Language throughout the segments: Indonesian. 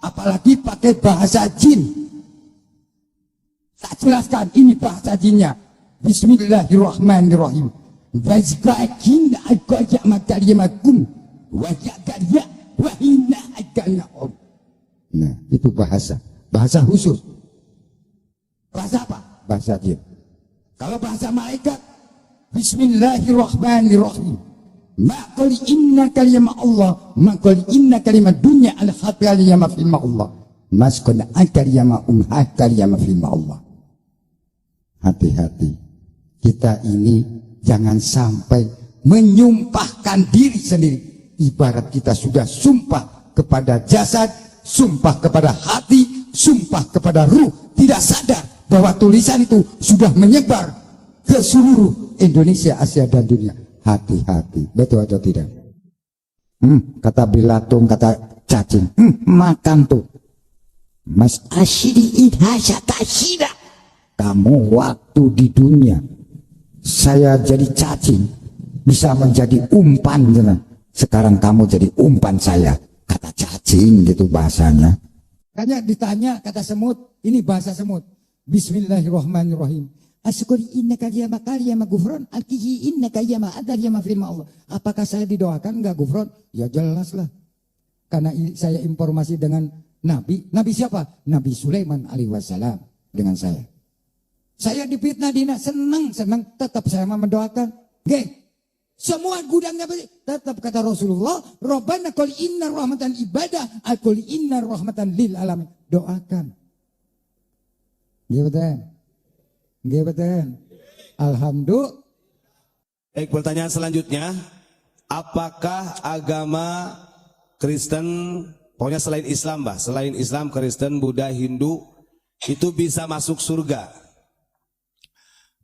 apalagi pakai bahasa jin. Tak jelaskan ini bahasa jinnya. Bismillahirrahmanirrahim. Wazqakin aqaja matarimakum wa yaqya wa inna akanahum. Nah, itu bahasa khusus. Bahasa apa? Bahasa jin. Kalau bahasa malaikat, Bismillahirrahmanirrahim. Maqali inna kalimah Allah, maqali inna kalimah dunya al-khataliyama filma Allah. Maskun akariyama hakaliyama filma Allah. Hati-hati. Kita ini jangan sampai menyumpahkan diri sendiri. Ibarat kita sudah sumpah kepada jasad, sumpah kepada hati, sumpah kepada ruh, tidak sadar bahwa tulisan itu sudah menyebar ke seluruh Indonesia, Asia dan dunia. Hati-hati, betul atau tidak? Kata Bilatung, kata cacing, makan tuh. Mas asyidi idhasya tasyida. Kamu waktu di dunia saya jadi cacing, bisa menjadi umpan. Sekarang kamu jadi umpan saya. Kata cacing gitu bahasanya. Kayaknya ditanya kata semut, ini bahasa semut. Bismillahirrahmanirrahim. Asyukuri innaka yama kaliyama gufron alkihi innaka yama adar yama firma Allah. Apakah saya didoakan enggak gufron? Ya jelas lah. Karena saya informasi dengan Nabi. Nabi siapa? Nabi Sulaiman alaihi wassalam dengan saya. Saya difitnah dina senang tetap saya mendoakan. Oke. Semua gudangnya tetap kata Rasulullah, Rabbana qul inna rahmatan ibadah, qul inna rahmatan lil alamin. Doakan. Gimana? Alhamdulillah. Baik, pertanyaan selanjutnya, apakah agama Kristen, pokoknya selain Islam, Mbah, selain Islam, Kristen, Buddha, Hindu, itu bisa masuk surga?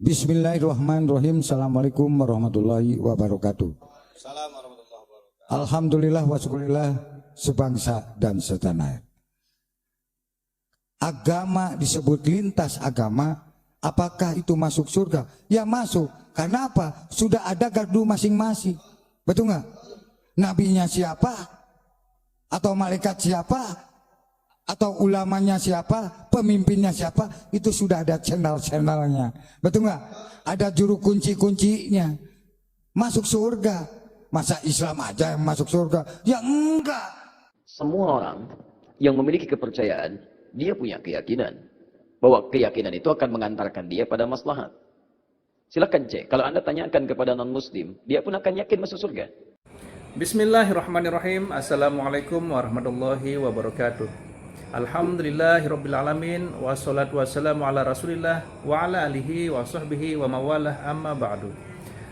Bismillahirrahmanirrahim. Assalamualaikum warahmatullahi wabarakatuh. Assalamualaikum warahmatullahi wabarakatuh. Alhamdulillah wa syukurillah sebangsa dan setanah air. Agama disebut lintas agama. Apakah itu masuk surga? Ya masuk. Karena apa? Sudah ada gardu masing-masing. Betul nggak? Nabinya siapa? Atau malaikat siapa? Atau ulamanya siapa, pemimpinnya siapa, itu sudah ada channel-channelnya. Betul nggak? Ada juru kunci-kuncinya. Masuk surga. Masa Islam aja yang masuk surga? Ya enggak. Semua orang yang memiliki kepercayaan, dia punya keyakinan bahwa keyakinan itu akan mengantarkan dia pada maslahat. Silakan cek. Kalau Anda tanyakan kepada non-muslim, dia pun akan yakin masuk surga. Bismillahirrahmanirrahim. Assalamualaikum warahmatullahi wabarakatuh. Alhamdulillahirrabbilalamin. Wassalatu wassalamu ala rasulillah wa ala alihi wa sahbihi wa mawalah amma ba'du.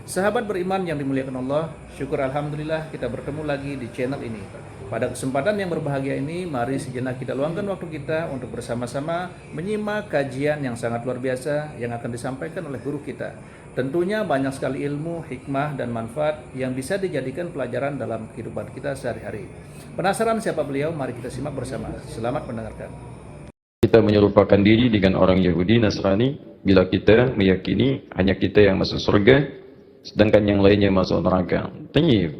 Sahabat beriman yang dimuliakan Allah, syukur alhamdulillah kita bertemu lagi di channel ini. Pada kesempatan yang berbahagia ini, mari sejenak kita luangkan waktu kita untuk bersama-sama menyimak kajian yang sangat luar biasa yang akan disampaikan oleh guru kita. Tentunya banyak sekali ilmu, hikmah, dan manfaat yang bisa dijadikan pelajaran dalam kehidupan kita sehari-hari. Penasaran siapa beliau? Mari kita simak bersama. Selamat mendengarkan. Kita menyerupakan diri dengan orang Yahudi, Nasrani, bila kita meyakini hanya kita yang masuk surga, sedangkan yang lainnya masuk neraka. Tanya.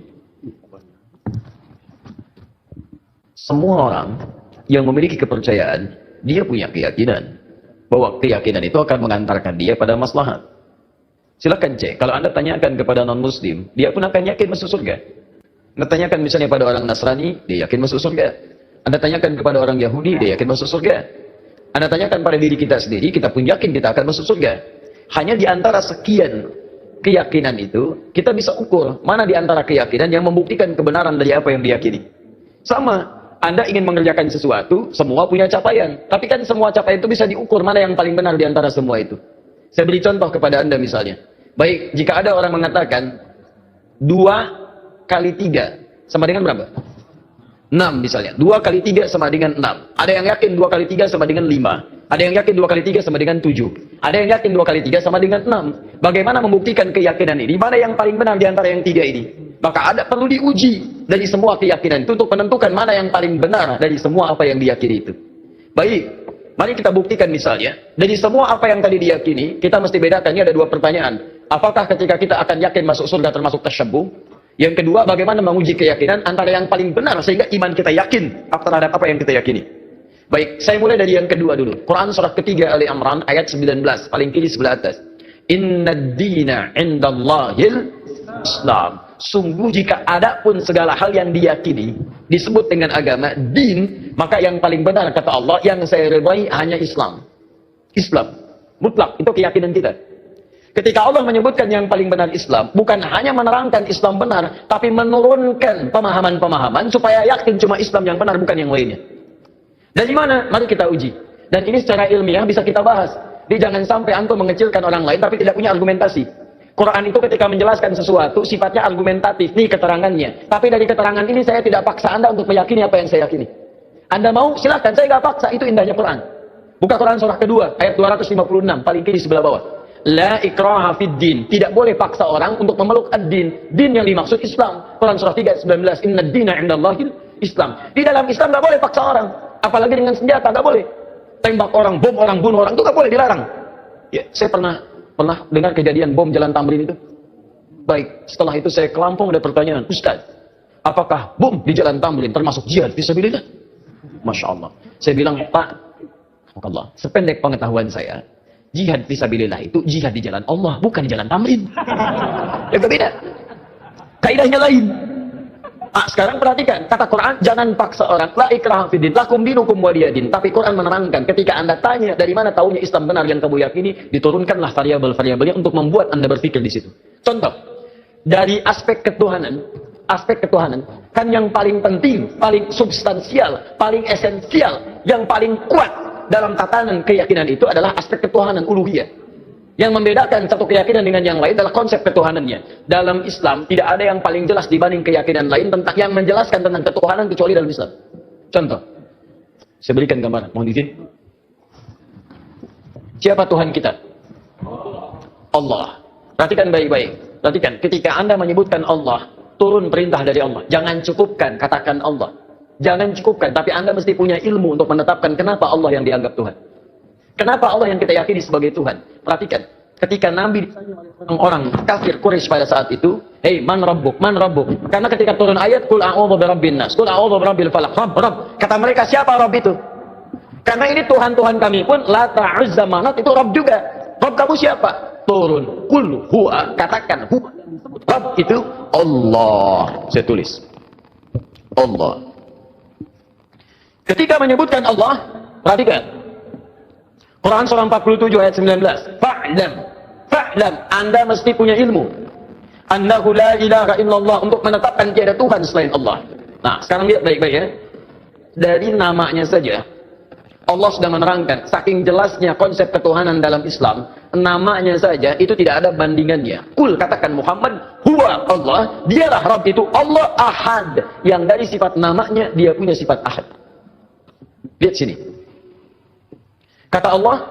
Semua orang yang memiliki kepercayaan, dia punya keyakinan bahwa keyakinan itu akan mengantarkan dia pada maslahat. Silakan cek. Kalau Anda tanyakan kepada non-muslim, dia pun akan yakin masuk surga. Anda tanyakan misalnya pada orang Nasrani, dia yakin masuk surga. Anda tanyakan kepada orang Yahudi, dia yakin masuk surga. Anda tanyakan pada diri kita sendiri, kita pun yakin kita akan masuk surga. Hanya di antara sekian keyakinan itu, kita bisa ukur mana di antara keyakinan yang membuktikan kebenaran dari apa yang diyakini. Sama, Anda ingin mengerjakan sesuatu, semua punya capaian. Tapi kan semua capaian itu bisa diukur mana yang paling benar di antara semua itu. Saya beri contoh kepada Anda misalnya. Baik, jika ada orang mengatakan 2 kali 3 sama dengan berapa? 6 misalnya. 2 kali 3 sama dengan 6. Ada yang yakin 2 kali 3 sama dengan 5. Ada yang yakin 2 kali 3 sama dengan 7. Ada yang yakin 2 kali 3 sama dengan 6. Bagaimana membuktikan keyakinan ini? Mana yang paling benar di antara yang 3 ini? Maka ada perlu diuji dari semua keyakinan itu untuk menentukan mana yang paling benar dari semua apa yang diyakini itu. Baik, mari kita buktikan misalnya. Dari semua apa yang tadi diyakini, kita mesti bedakan. Ini ada 2 pertanyaan. Apakah ketika kita akan yakin masuk surga termasuk tasyabbuh? Yang kedua, bagaimana menguji keyakinan antara yang paling benar sehingga iman kita yakin terhadap apa yang kita yakini. Baik, saya mulai dari yang kedua dulu. Quran surah ketiga Ali Imran ayat 19, paling kiri sebelah atas. Innad dina indallahil Islam. Sungguh jika ada pun segala hal yang diyakini disebut dengan agama, din, maka yang paling benar kata Allah, yang saya ridai hanya Islam. Islam. Mutlak, itu keyakinan kita. Ketika Allah menyebutkan yang paling benar Islam, bukan hanya menerangkan Islam benar, tapi menurunkan pemahaman-pemahaman supaya yakin cuma Islam yang benar, bukan yang lainnya. Dari mana? Mari kita uji. Dan ini secara ilmiah bisa kita bahas. Jadi jangan sampai antum mengecilkan orang lain tapi tidak punya argumentasi. Quran itu ketika menjelaskan sesuatu sifatnya argumentatif. Nih keterangannya. Tapi dari keterangan ini saya tidak paksa Anda untuk meyakini apa yang saya yakini. Anda mau? Silahkan. Saya nggak paksa. Itu indahnya Quran. Buka Quran surah kedua ayat 256 paling kiri sebelah bawah. La ikraha fid din. Tidak boleh paksa orang untuk memeluk ad-din. Din yang dimaksud Islam. Quran surah 3 ayat 19. Innad dina indallahil Islam. Di dalam Islam nggak boleh paksa orang. Apalagi dengan senjata, nggak boleh. Tembak orang, bom orang, bunuh orang, itu nggak boleh, dilarang. Ya, saya pernah dengar kejadian bom Jalan Tamrin itu. Baik, setelah itu saya ke Lampung, ada pertanyaan, Ustaz, apakah bom di Jalan Tamrin termasuk jihad fisabilillah? Masya Allah. Saya bilang, Pak, Allah, sependek pengetahuan saya, jihad fisabilillah itu jihad di jalan Allah, bukan di Jalan Tamrin. Ya, beda. Kaidahnya lain. Sekarang perhatikan, kata Quran, jangan paksa orang, la ikraha fiddin, lakum dinukum waliyadin. Tapi Quran menerangkan, ketika Anda tanya dari mana tahunya Islam benar yang kamu yakini, diturunkanlah variabel-variabelnya untuk membuat Anda berpikir di situ. Contoh, dari aspek ketuhanan, kan yang paling penting, paling substansial, paling esensial, yang paling kuat dalam tatanan keyakinan itu adalah aspek ketuhanan uluhiyah. Yang membedakan satu keyakinan dengan yang lain adalah konsep ketuhanannya. Dalam Islam tidak ada yang paling jelas dibanding keyakinan lain tentang yang menjelaskan tentang ketuhanan kecuali dalam Islam. Contoh, saya berikan gambaran, mohon izin. Siapa Tuhan kita? Allah. Perhatikan baik-baik. Perhatikan, ketika Anda menyebutkan Allah, turun perintah dari Allah. Jangan cukupkan, katakan Allah. Jangan cukupkan, tapi Anda mesti punya ilmu untuk menetapkan kenapa Allah yang dianggap Tuhan. Kenapa Allah yang kita yakini sebagai Tuhan? Perhatikan, ketika Nabi ditanya oleh orang kafir Quraisy pada saat itu, "Hei, man rabbuk? Man rabbuk?" Karena ketika turun ayat, "Qul a'udzu birabbin nas, qul a'udzu birabbil falaq." Rabb. Kata mereka, siapa Rabb itu? Karena ini Tuhan-Tuhan kami pun, Lata, Uzza, Manat, itu Rabb juga. Rabb kamu siapa? Turun, qul huwa, katakan huwa. Rabb itu Allah. Saya tulis. Allah. Ketika menyebutkan Allah, perhatikan. Quran surah 47 ayat 19. Fa'lam, Anda mesti punya ilmu. Annahu la ilaha illallah, untuk menetapkan tiada Tuhan selain Allah. Nah, sekarang lihat baik-baik ya. Dari namanya saja, Allah sudah menerangkan, saking jelasnya konsep ketuhanan dalam Islam, namanya saja itu tidak ada bandingannya. Kul, katakan Muhammad, huwa Allah, dialah Rabb itu Allah Ahad. Yang dari sifat namanya, dia punya sifat Ahad. Lihat sini. Kata Allah,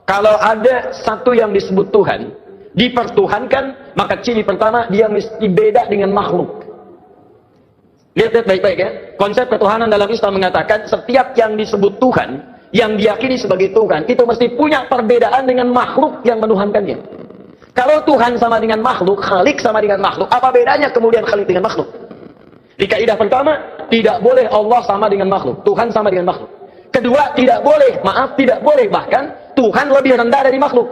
kalau ada satu yang disebut Tuhan, dipertuhankan, maka ciri pertama, dia mesti beda dengan makhluk. Lihat baik-baik ya. Konsep ketuhanan dalam Islam mengatakan, setiap yang disebut Tuhan, yang diyakini sebagai Tuhan, itu mesti punya perbedaan dengan makhluk yang menuhankannya. Kalau Tuhan sama dengan makhluk, Khalik sama dengan makhluk, apa bedanya kemudian Khalik dengan makhluk? Di kaidah pertama, tidak boleh Allah sama dengan makhluk, Tuhan sama dengan makhluk. Kedua, tidak boleh bahkan Tuhan lebih rendah dari makhluk.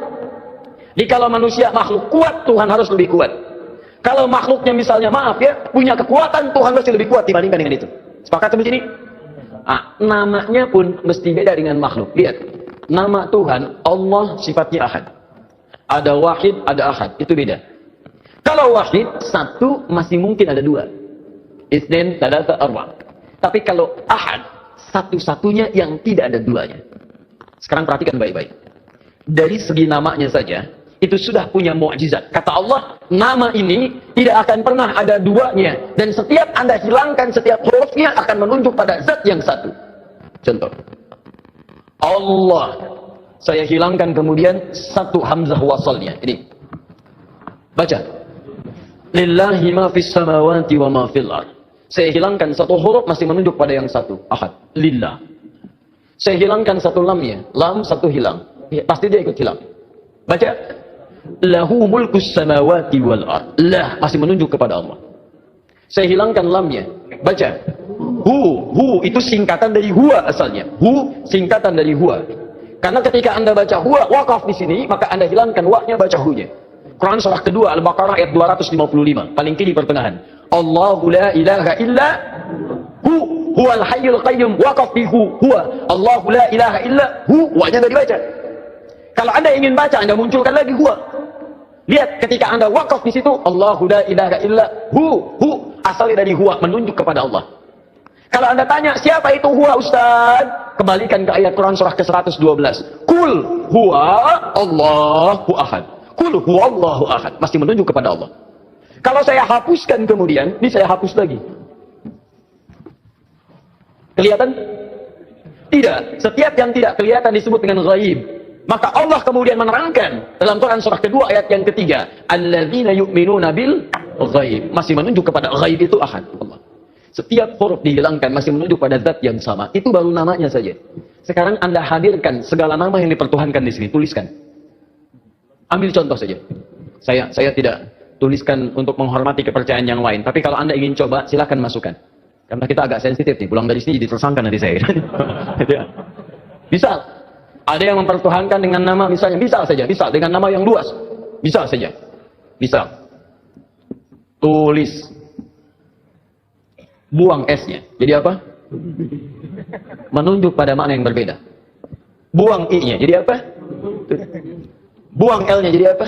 Jadi kalau manusia makhluk kuat, Tuhan harus lebih kuat. Kalau makhluknya misalnya punya kekuatan, Tuhan mesti lebih kuat dibandingkan dengan itu. Sepakat sampai sini? Namanya pun mesti beda dengan makhluk. Lihat, nama Tuhan Allah sifatnya Ahad. Ada Wahid, ada Ahad, itu beda. Kalau Wahid, satu masih mungkin ada dua. Itsnain, tsalatsa, arba'. Tapi kalau Ahad, satu-satunya yang tidak ada duanya. Sekarang perhatikan baik-baik. Dari segi namanya saja, itu sudah punya mukjizat. Kata Allah, nama ini tidak akan pernah ada duanya. Dan setiap Anda hilangkan setiap hurufnya akan menunjuk pada zat yang satu. Contoh. Allah. Saya hilangkan kemudian satu hamzah wasalnya. Ini. Baca. Lillahi ma fis samawati wa ma fil ardh. Saya hilangkan satu huruf masih menunjuk pada yang satu. Ahad. Lillah. Saya hilangkan satu lamnya. Lam satu hilang. Ya, pasti dia ikut hilang. Baca. Lahu mulkus samawati wal ard. Lah masih menunjuk kepada Allah. Saya hilangkan lamnya. Baca. Hu itu singkatan dari huwa asalnya. Hu singkatan dari huwa. Karena ketika Anda baca huwa wakaf di sini, maka Anda hilangkan wa-nya, baca hu-nya. Quran surah kedua Al-Baqarah ayat 255, paling kiri pertengahan. Allahu la ilaha illa huwal hayyul qayyum, wakaf di huwa. Allahu la ilaha illa wa-nya tidak dibaca. Kalau Anda ingin baca, Anda munculkan lagi huwa. Lihat ketika Anda wakaf di situ, Allahu la ilaha illa asalnya dari huwa, menunjuk kepada Allah. Kalau Anda tanya, siapa itu huwa Ustaz? Kembalikan ke ayat Quran surah ke-112. Kul huwa Allahu ahad. Kul huwa Allahu ahad. Masih menunjuk kepada Allah. Kalau saya hapuskan kemudian, ini saya hapus lagi. Kelihatan? Tidak. Setiap yang tidak kelihatan disebut dengan ghaib. Maka Allah kemudian menerangkan dalam Quran surah kedua ayat yang ketiga, alladzina yu'minuna bil ghaib. Masih menunjuk kepada ghaib itu ahad, Allah. Setiap huruf dihilangkan masih menunjuk pada zat yang sama. Itu baru namanya saja. Sekarang Anda hadirkan segala nama yang dipertuhankan di sini, tuliskan. Ambil contoh saja. Saya tidak tuliskan untuk menghormati kepercayaan yang lain, tapi kalau Anda ingin coba, silakan masukkan. Karena kita agak sensitif nih, pulang dari sini jadi tersangka nanti saya. Bisa. Ada yang mempertuhankan dengan nama misalnya, bisa dengan nama yang luas. Bisa saja. Bisa. Tulis. Buang S-nya. Jadi apa? Menunjuk pada makna yang berbeda. Buang I-nya. Jadi apa? Buang L-nya jadi apa?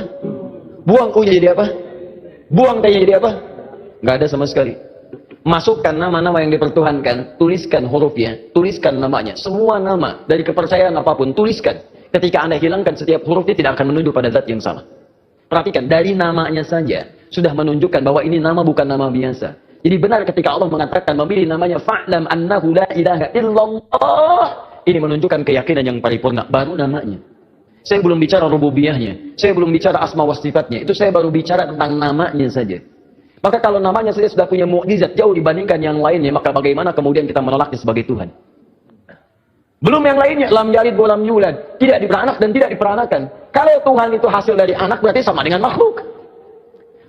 Buang U-nya jadi apa? Buang T-nya jadi apa? Nggak ada sama sekali. Masukkan nama-nama yang dipertuhankan, tuliskan hurufnya, tuliskan namanya. Semua nama dari kepercayaan apapun, tuliskan. Ketika Anda hilangkan setiap hurufnya, tidak akan menunjuk pada zat yang sama. Perhatikan, dari namanya saja sudah menunjukkan bahwa ini nama bukan nama biasa. Jadi benar ketika Allah mengatakan memilih namanya fa'lam annahu la ilaha illallah. Ini menunjukkan keyakinan yang paripurna, baru namanya. Saya belum bicara rububiyahnya, saya belum bicara asma wa sifatnya. Itu saya baru bicara tentang namanya saja. Maka kalau namanya saja sudah punya mukjizat jauh dibandingkan yang lainnya, maka bagaimana kemudian kita menolaknya sebagai Tuhan? Belum yang lainnya, lam yalid wa lam yulad, tidak diberanak dan tidak diperanakan. Kalau Tuhan itu hasil dari anak, berarti sama dengan makhluk.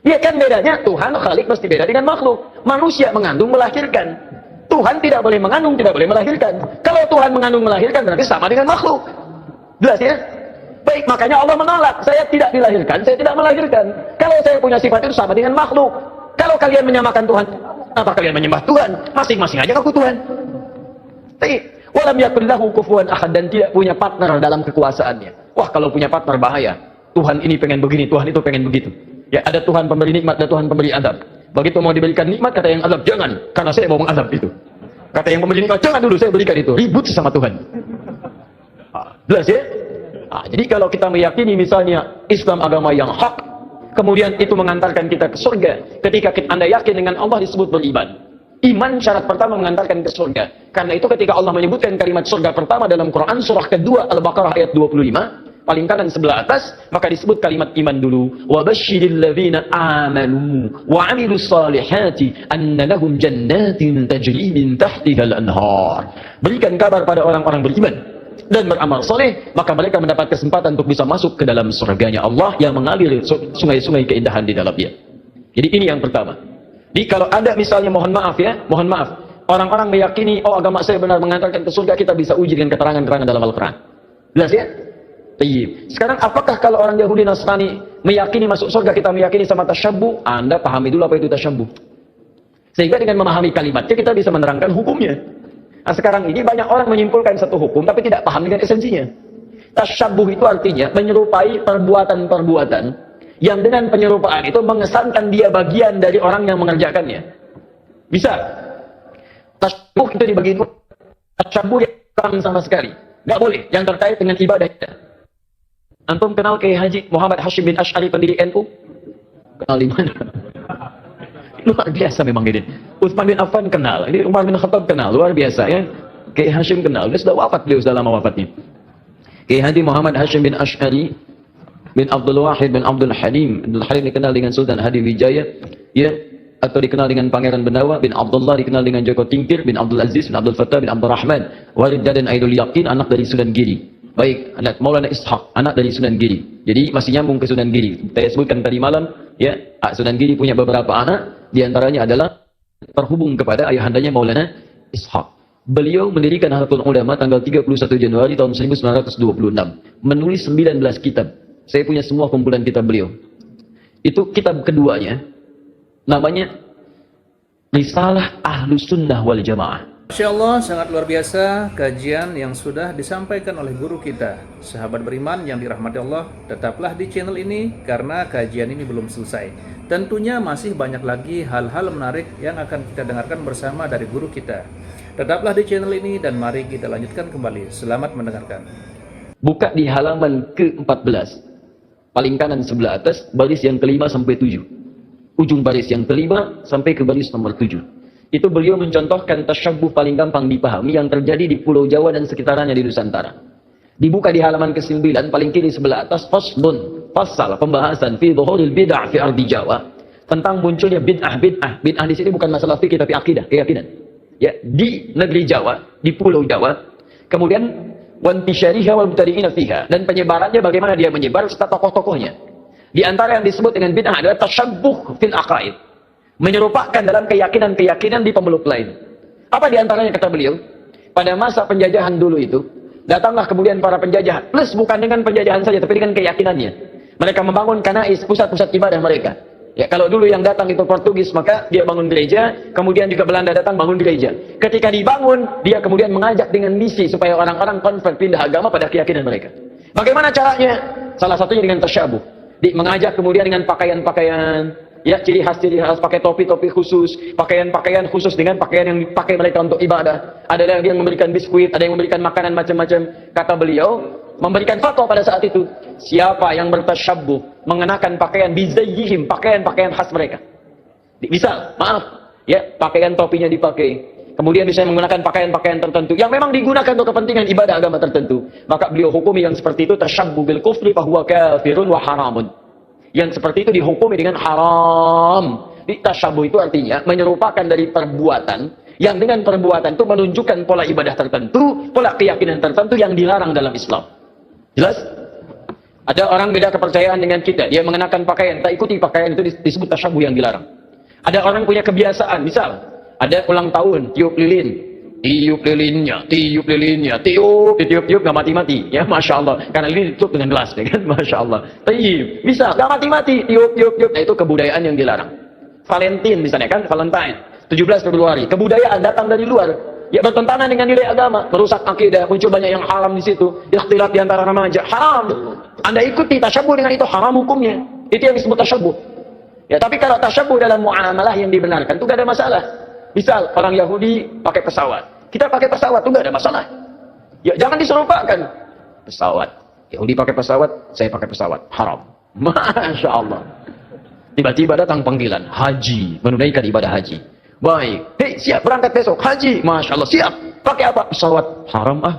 Dia kan bedanya, Tuhan Khalik mesti beda dengan makhluk. Manusia mengandung melahirkan. Tuhan tidak boleh mengandung, tidak boleh melahirkan. Kalau Tuhan mengandung melahirkan, berarti sama dengan makhluk. Jelas ya? Baik, makanya Allah menolak. Saya tidak dilahirkan, saya tidak melahirkan. Kalau saya punya sifat itu sama dengan makhluk. Kalau kalian menyamakan Tuhan, apa kalian menyembah Tuhan? Masing-masing aja aku Tuhan. Baik. Walam yakul lahu kufuwan ahad, dan tidak punya partner dalam kekuasaannya. Wah, kalau punya partner bahaya. Tuhan ini pengen begini, Tuhan itu pengen begitu. Ya, ada Tuhan pemberi nikmat, ada Tuhan pemberi azab. Begitu mau diberikan nikmat, kata yang azab, jangan, karena saya mau mengazab itu. Kata yang pemberi nikmat, jangan dulu, saya berikan itu. Ribut sama Tuhan. Jelas ya? Jadi kalau kita meyakini misalnya Islam agama yang hak, kemudian itu mengantarkan kita ke surga. Ketika Anda yakin dengan Allah disebut beriman. Iman syarat pertama mengantarkan ke surga. Karena itu ketika Allah menyebutkan kalimat surga pertama dalam Quran surah kedua Al-Baqarah ayat 25, paling kanan sebelah atas, maka disebut kalimat iman dulu. Wa basyiril ladzina amanu wa 'amilus salihati anna lahum jannatin tajri min tahtiha al-anhar. Berikan kabar pada orang-orang beriman dan beramal soleh, maka mereka mendapat kesempatan untuk bisa masuk ke dalam surganya Allah yang mengalir sungai-sungai keindahan di dalamnya. Jadi ini yang pertama. Jadi kalau ada misalnya, mohon maaf, orang-orang meyakini, oh agama saya benar mengantarkan ke surga, kita bisa uji dengan keterangan-keterangan dalam Al-Quran. Jelas ya? Tayyib. Sekarang apakah kalau orang Yahudi Nasrani meyakini masuk surga, kita meyakini sama tasyabbuh? Anda pahami dulu apa itu tasyabbuh. Sehingga dengan memahami kalimatnya kita bisa menerangkan hukumnya. Nah, sekarang ini banyak orang menyimpulkan satu hukum tapi tidak paham dengan esensinya. Tasyabbuh itu artinya menyerupai perbuatan-perbuatan yang dengan penyerupaan itu mengesankan dia bagian dari orang yang mengerjakannya. Bisa. Tasyabbuh itu dibagi dua. Tasyabbuh yang sama sekali. Nggak boleh. Yang terkait dengan ibadah kita. Antum kenal Kiai Haji Muhammad Hashim bin Asy'ari pendiri NU? Kenal di mana? Luar biasa memang ini. Utsman bin Affan kenal. Ini Umar bin Khattab kenal. Luar biasa ya. Kiai Hashim kenal. Dia sudah wafat, beliau sudah lama wafatnya. Kiai Haji Muhammad Hashim bin Asy'ari bin Abdul Wahid bin Abdul Halim. Abdul Halim dikenal dengan Sultan Hadi Wijaya, ya, atau dikenal dengan Pangeran Benawa. Bin Abdullah dikenal dengan Joko Tingkir. Bin Abdul Aziz bin Abdul Fattah bin Abdul Rahman. Walid dan Aidul Yaqin, anak dari Sunan Giri. Baik, anak Maulana Ishaq, anak dari Sunan Giri. Jadi masih nyambung ke Sunan Giri. Saya sebutkan tadi malam, ya, Sunan Giri punya beberapa anak, di antaranya adalah terhubung kepada ayahandanya Maulana Ishaq. Beliau mendirikan Nahdlatul Ulama tanggal 31 Januari tahun 1926. Menulis 19 kitab. Saya punya semua kumpulan kitab beliau. Itu kitab keduanya. Namanya Risalah Ahlus Sunnah wal Jamaah. Masya Allah, sangat luar biasa kajian yang sudah disampaikan oleh guru kita. Sahabat beriman yang dirahmati Allah, tetaplah di channel ini karena kajian ini belum selesai. Tentunya masih banyak lagi hal-hal menarik yang akan kita dengarkan bersama dari guru kita. Tetaplah di channel ini dan mari kita lanjutkan kembali. Selamat mendengarkan. Buka di halaman ke-14. Paling kanan sebelah atas, baris yang kelima sampai 7. Ujung baris yang kelima sampai ke baris nomor 7. Itu beliau mencontohkan tasyabbuh paling gampang dipahami yang terjadi di Pulau Jawa dan sekitarnya di Nusantara. Dibuka di halaman ke-9, paling kiri sebelah atas, faslun, fasal, pembahasan fi dhuhuril bid'ah fi ardi Jawa. Tentang munculnya bid'ah. Bid'ah di sini bukan masalah fikih tapi akidah, keyakinan. Ya, di negeri Jawa, di Pulau Jawa. Kemudian wantisyariha wal mubtadi'ina fiha, dan penyebarannya bagaimana dia menyebar serta tokoh-tokohnya. Di antara yang disebut dengan bid'ah adalah tasyabbuh fil aqaid. Menyerupakan dalam keyakinan-keyakinan di pemeluk lain. Apa di antaranya kata beliau? Pada masa penjajahan dulu itu, datanglah kemudian para penjajah, plus bukan dengan penjajahan saja, tapi dengan keyakinannya. Mereka membangun kanais, pusat-pusat ibadah mereka. Ya, kalau dulu yang datang itu Portugis, maka dia bangun gereja, kemudian juga Belanda datang bangun gereja. Ketika dibangun, dia kemudian mengajak dengan misi supaya orang-orang konvert pindah agama pada keyakinan mereka. Bagaimana caranya? Salah satunya dengan tasyabuh. Mengajak kemudian dengan pakaian-pakaian, ya, ciri khas pakai topi-topi khusus, pakaian-pakaian khusus dengan pakaian yang dipakai mereka untuk ibadah. Ada yang memberikan biskuit, ada yang memberikan makanan macam-macam. Kata beliau, memberikan fatwa pada saat itu, siapa yang bertasyabbuh mengenakan pakaian bizayyihim, pakaian-pakaian khas mereka. Misal, maaf, ya, pakaian topinya dipakai. Kemudian bisa menggunakan pakaian-pakaian tertentu yang memang digunakan untuk kepentingan ibadah agama tertentu. Maka beliau hukumi yang seperti itu tasyabbuh bil kufri fahuwa kafirun wa haramun. Yang seperti itu dihukumi dengan haram. Tasyabbuh itu artinya menyerupakan dari perbuatan yang dengan perbuatan itu menunjukkan pola ibadah tertentu, pola keyakinan tertentu yang dilarang dalam Islam. Jelas? Ada orang beda kepercayaan dengan kita, dia mengenakan pakaian, tak ikuti pakaian itu disebut tasyabbuh yang dilarang. Ada orang punya kebiasaan, misal ada ulang tahun, tiup lilin, tiup lilinnya, tiup gak mati-mati, ya, masya Allah, karena lilin ditutup dengan gelas, ya kan, masya Allah. Bisa gak mati-mati, tiup, nah itu kebudayaan yang dilarang. Valentine misalnya kan, Valentine, 17 Februari, kebudayaan datang dari luar. Ya, bertentangan dengan nilai agama, merusak akidah, muncul banyak yang haram di situ, ikhtilat di antara remaja, haram. Anda ikuti tasyabbuh dengan itu, haram hukumnya. Itu yang disebut tasyabbuh. Ya, tapi kalau tasyabbuh dalam muamalah yang dibenarkan itu gak ada masalah. Misal orang Yahudi pakai pesawat, kita pakai pesawat itu gak ada masalah. Ya, jangan diserupakan. Pesawat, Yahudi pakai pesawat, saya pakai pesawat, haram. Masya Allah. Tiba-tiba datang panggilan haji, menunaikan ibadah haji. Baik, hei, siap berangkat besok haji, masya Allah, siap. Pakai apa? Pesawat, haram ah.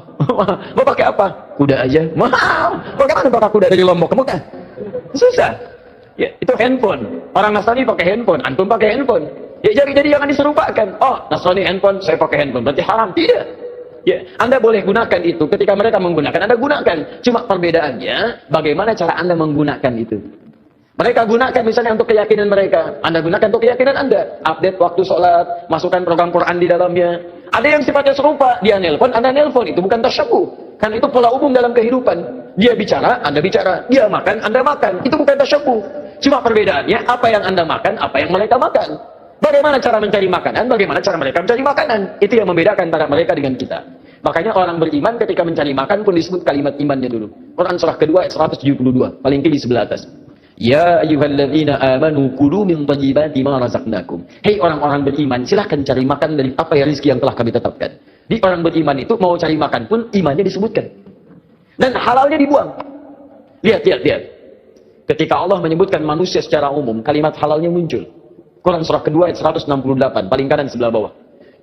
Mau pakai apa? Kuda aja, mahal. Bagaimana pakai kuda dari Lombok ke Mekah? Susah. Ya, itu handphone. Orang Nasrani pakai handphone, antum pakai handphone. Ya, jadi jangan diserupakan. Oh, Nasrani handphone, saya pakai handphone, berarti haram. Tidak. Ya, Anda boleh gunakan itu. Ketika mereka menggunakan, Anda gunakan. Cuma perbedaannya, bagaimana cara Anda menggunakan itu. Mereka gunakan misalnya untuk keyakinan mereka. Anda gunakan untuk keyakinan Anda. Update waktu sholat, masukkan program Quran di dalamnya. Ada yang sifatnya serupa. Dia nelpon, Anda nelpon. Itu bukan tasyabbuh. Karena itu pola umum dalam kehidupan. Dia bicara, Anda bicara. Dia makan, Anda makan. Itu bukan tasyabbuh. Cuma perbedaannya, apa yang Anda makan, apa yang mereka makan. Bagaimana cara mencari makanan, bagaimana cara mereka mencari makanan. Itu yang membedakan antara mereka dengan kita. Makanya orang beriman ketika mencari makan pun disebut kalimat imannya dulu. Quran surah kedua ayat 172. Paling tinggi sebelah atas. Ya ayyuhalladzina amanu kulu min thayyibati ma razaqnakum. Hei orang-orang beriman, silahkan cari makan dari apa ya rezeki yang telah kami tetapkan. Di orang beriman itu mau cari makan pun imannya disebutkan. Dan halalnya dibuang. Lihat. Ketika Allah menyebutkan manusia secara umum, kalimat halalnya muncul. Quran surah kedua ayat 168, paling kanan sebelah bawah.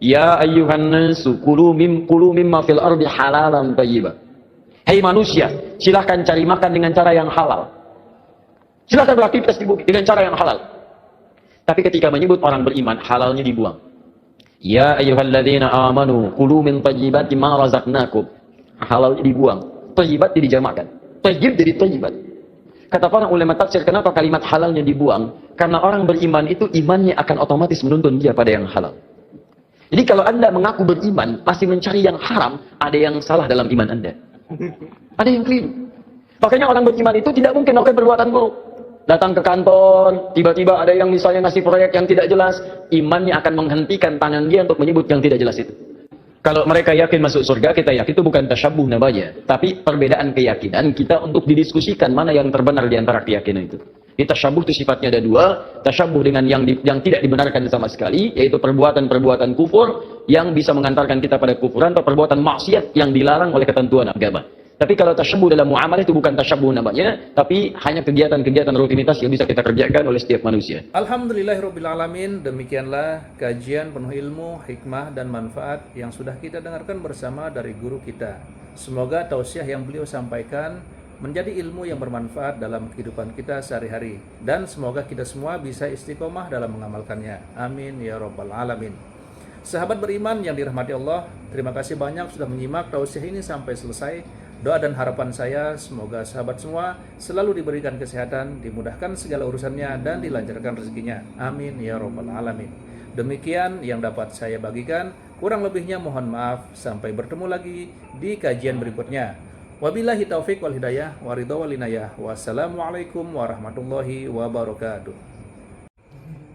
Ya ayyuhan nasu kulu mimma fil ardi halalan thayyiban. Hei manusia, silahkan cari makan dengan cara yang halal. Silahkan beraktivitas di bumi dengan cara yang halal. Tapi ketika menyebut orang beriman, halalnya dibuang. Ya ayyuhalladzina amanu kulu min thayyibati ma razaqnakum. Halalnya dibuang. Thayyibat dijamakkan. Thayyib jadi thayyibat. Kata para ulama tafsir, kenapa kalimat halalnya dibuang? Karena orang beriman itu imannya akan otomatis menuntun dia pada yang halal. Jadi kalau Anda mengaku beriman, masih mencari yang haram, ada yang salah dalam iman Anda. Ada yang keliru. Makanya orang beriman itu tidak mungkin melakukan perbuatan buruk. Datang ke kantor, tiba-tiba ada yang misalnya ngasih proyek yang tidak jelas, imannya akan menghentikan tangan dia untuk menyebut yang tidak jelas itu. Kalau mereka yakin masuk surga, kita yakin itu bukan tasyabuh namanya. Tapi perbedaan keyakinan kita untuk didiskusikan mana yang terbenar di antara keyakinan itu. Di tasyabuh itu sifatnya ada dua. Tasyabuh dengan yang tidak dibenarkan sama sekali, yaitu perbuatan-perbuatan kufur yang bisa mengantarkan kita pada kufuran, atau perbuatan maksiat yang dilarang oleh ketentuan agama. Tapi kalau tasyabuh dalam muamalah itu bukan tasyabuh namanya, tapi hanya kegiatan-kegiatan rutinitas yang bisa kita kerjakan oleh setiap manusia. Alhamdulillahirrabbilalamin, demikianlah kajian penuh ilmu, hikmah, dan manfaat yang sudah kita dengarkan bersama dari guru kita. Semoga tausiah yang beliau sampaikan menjadi ilmu yang bermanfaat dalam kehidupan kita sehari-hari. Dan semoga kita semua bisa istiqomah dalam mengamalkannya. Amin ya rabbal alamin. Sahabat beriman yang dirahmati Allah, terima kasih banyak sudah menyimak tausiah ini sampai selesai. Doa dan harapan saya semoga sahabat semua selalu diberikan kesehatan, dimudahkan segala urusannya, dan dilancarkan rezekinya. Amin ya rabbal alamin. Demikian yang dapat saya bagikan. Kurang lebihnya mohon maaf. Sampai bertemu lagi di kajian berikutnya. Wabillahi taufik wal hidayah wa ridha wal inayah. Wassalamualaikum warahmatullahi wabarakatuh.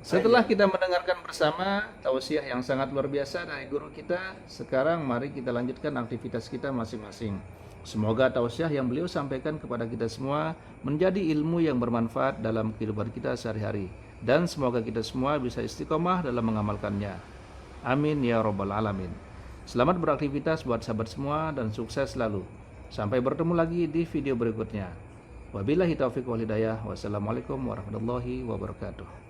Setelah kita mendengarkan bersama tausiah yang sangat luar biasa dari guru kita, sekarang mari kita lanjutkan aktivitas kita masing-masing. Semoga tausiah yang beliau sampaikan kepada kita semua menjadi ilmu yang bermanfaat dalam kehidupan kita sehari-hari, dan semoga kita semua bisa istiqomah dalam mengamalkannya. Amin ya rabbal alamin. Selamat beraktivitas buat sahabat semua dan sukses selalu. Sampai bertemu lagi di video berikutnya. Wabillahi taufiq wal hidayah. Wassalamualaikum warahmatullahi wabarakatuh.